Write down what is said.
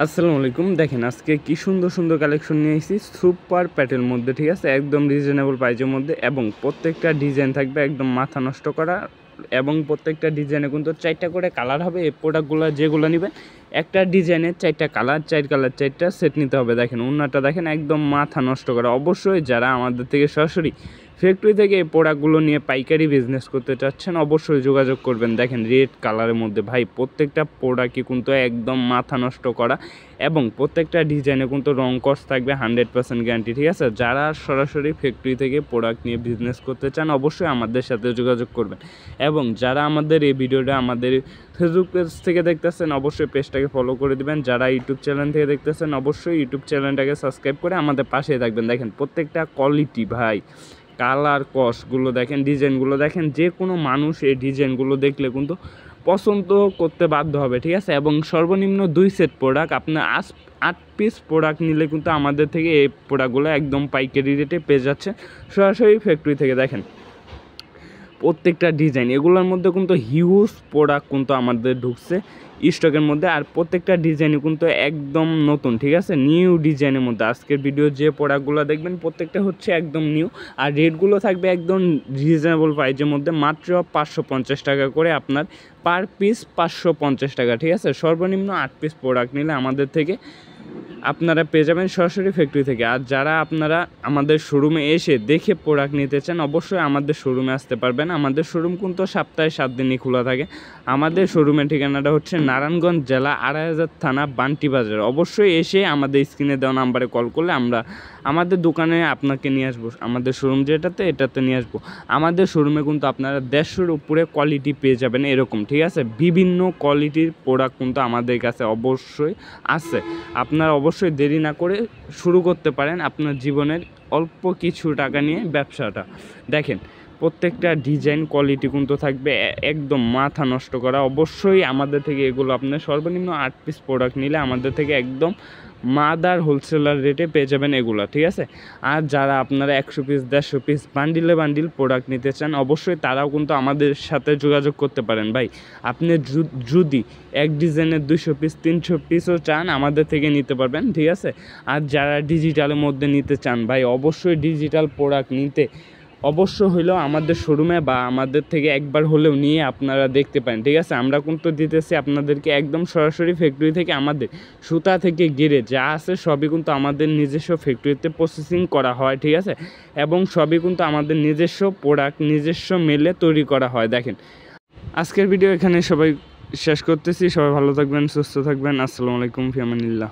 আসসালামু আলাইকুম। দেখেন আজকে কি সুন্দর সুন্দর কালেকশন নিয়ে এসেছি সুপার প্যাটের মধ্যে, ঠিক আছে, একদম রিজনেবল প্রাইসের মধ্যে এবং প্রত্যেকটা ডিজাইন থাকবে একদম মাথা নষ্ট করা এবং প্রত্যেকটা ডিজাইনে কিন্তু 4টা করে কালার হবে। এই প্রোডাক্টগুলো যেগুলো নেবেন একটা ডিজাইনের 4টা কালার, 4 কালার 4টা সেট নিতে হবে। দেখেন ওন্নাটা দেখেন একদম মাথা নষ্ট করা। অবশ্যই যারা আমাদের থেকে সরাসরি ফ্যাক্টরি থেকে এই প্রোডাক্টগুলো নিয়ে পাইকারি বিজনেস করতে চাচ্ছেন অবশ্যই যোগাযোগ করবেন। দেখেন রেড কালারের মধ্যে ভাই প্রত্যেকটা প্রোডাক্টই কিন্তু একদম মাথা নষ্ট করা এবং প্রত্যেকটা ডিজাইনে কিন্তু রং কস থাকবে 100% গ্যারান্টি, ঠিক আছে। যারা সরাসরি ফ্যাক্টরি থেকে প্রোডাক্ট নিয়ে বিজনেস করতে চান অবশ্যই আমাদের সাথে যোগাযোগ করবেন এবং যারা আমাদের এই ভিডিওটা আমাদের ফেসবুক পেজ থেকে দেখতেছেন অবশ্যই পেজটাকে ফলো করে দিবেন। যারা ইউটিউব চ্যানেল থেকে দেখতেছেন অবশ্যই ইউটিউব চ্যানেলটাকে সাবস্ক্রাইব করে আমাদের পাশে থাকবেন। দেখেন প্রত্যেকটা কোয়ালিটি ভাই, কালার কসগুলো দেখেন, ডিজাইনগুলো দেখেন, যে কোনো মানুষ এই ডিজাইনগুলো দেখলে কিন্তু পছন্দ করতে বাধ্য হবে, ঠিক আছে। এবং সর্বনিম্ন 2 সেট প্রোডাক্ট আপনার 8 পিস প্রোডাক্ট নিলে কিন্তু আমাদের থেকে এই প্রোডাক্টগুলো একদম পাইকারি রেটে পেয়ে যাচ্ছে সরাসরি ফ্যাক্টরি থেকে। দেখেন প্রত্যেকটা ডিজাইন এগুলোর মধ্যে কিন্তু হিউজ প্রোডাক্ট কিন্তু আমাদের ঢুকছে স্টকের মধ্যে, আর প্রত্যেকটা ডিজাইনই কিন্তু একদম নতুন, ঠিক আছে, নিউ ডিজাইনের মধ্যে। আজকের ভিডিও যে প্রোডাক্টগুলো দেখবেন প্রত্যেকটা হচ্ছে একদম নিউ, আর রেটগুলো থাকবে একদম রিজনেবল প্রাইসের মধ্যে, মাত্র 550 টাকা করে আপনার পার পিস 550 টাকা, ঠিক আছে। সর্বনিম্ন 8 পিস প্রোডাক্ট নিলে আমাদের থেকে আপনারা পেয়ে যাবেন সরাসরি ফ্যাক্টরি থেকে। আর যারা আপনারা আমাদের শোরুমে এসে দেখে প্রোডাক্ট নিতে চান অবশ্যই আমাদের শোরুমে আসতে পারবেন। আমাদের শোরুম কিন্তু সপ্তাহে 7 দিনই খোলা থাকে। আমাদের শোরুমের ঠিকানাটা হচ্ছে নারায়ণগঞ্জ জেলা 2500 থানা বান্টি বাজার। অবশ্যই এসে আমাদের স্ক্রিনে দেওয়া নাম্বারে কল করলে আমরা আমাদের দোকানে আপনাকে নিয়ে আসবো। আমাদের শোরুম এটাতে নিয়ে আসবো। আমাদের শোরুমে কিন্তু আপনারা 150-এর উপরে কোয়ালিটি পেয়ে যাবেন এরকম, ঠিক আছে। বিভিন্ন কোয়ালিটির প্রোডাক্ট কিন্তু আমাদের কাছে অবশ্যই আছে। আপনারা অবশ্যই দেরি না করে শুরু করতে পারেন আপনার জীবনের অল্প কিছু টাকা নিয়ে ব্যবসাটা। দেখেন প্রত্যেকটা ডিজাইন কোয়ালিটি কিন্তু থাকবে একদম মাথা নষ্ট করা। অবশ্যই আমাদের থেকে এগুলো আপনার সর্বনিম্ন 8 পিস প্রোডাক্ট নিলে আমাদের থেকে একদম মাদার হোলসেলার রেটে পেয়ে যাবেন এগুলো, ঠিক আছে। আর যারা আপনারা 100 পিস 150 পিস বান্ডিল প্রোডাক্ট নিতে চান অবশ্যই তারাও কিন্তু আমাদের সাথে যোগাযোগ করতে পারেন। ভাই আপনি যদি এক ডিজাইনের 200 পিস 300 পিসও চান আমাদের থেকে নিতে পারবেন, ঠিক আছে। আর যারা ডিজিটালের মধ্যে নিতে চান ভাই অবশ্যই ডিজিটাল প্রোডাক্ট নিতে অবশ্য হইলেও আমাদের শোরুমে বা আমাদের থেকে একবার হলেও নিয়ে আপনারা দেখতে পারেন, ঠিক আছে। আমরা কিন্তু দিতেছি আপনাদেরকে একদম সরাসরি ফ্যাক্টরি থেকে, আমাদের সুতা থেকে গিরে যা আছে সবই কিন্তু আমাদের নিজস্ব ফ্যাক্টরিতে প্রসেসিং করা হয়, ঠিক আছে। এবং সবই কিন্তু আমাদের নিজস্ব প্রোডাক্ট নিজস্ব মেলে তৈরি করা হয়। দেখেন আজকের ভিডিও এখানে সবাই শেষ করতেছি। সবাই ভালো থাকবেন, সুস্থ থাকবেন। আসসালামু আলাইকুম, ফি আমানিল্লাহ।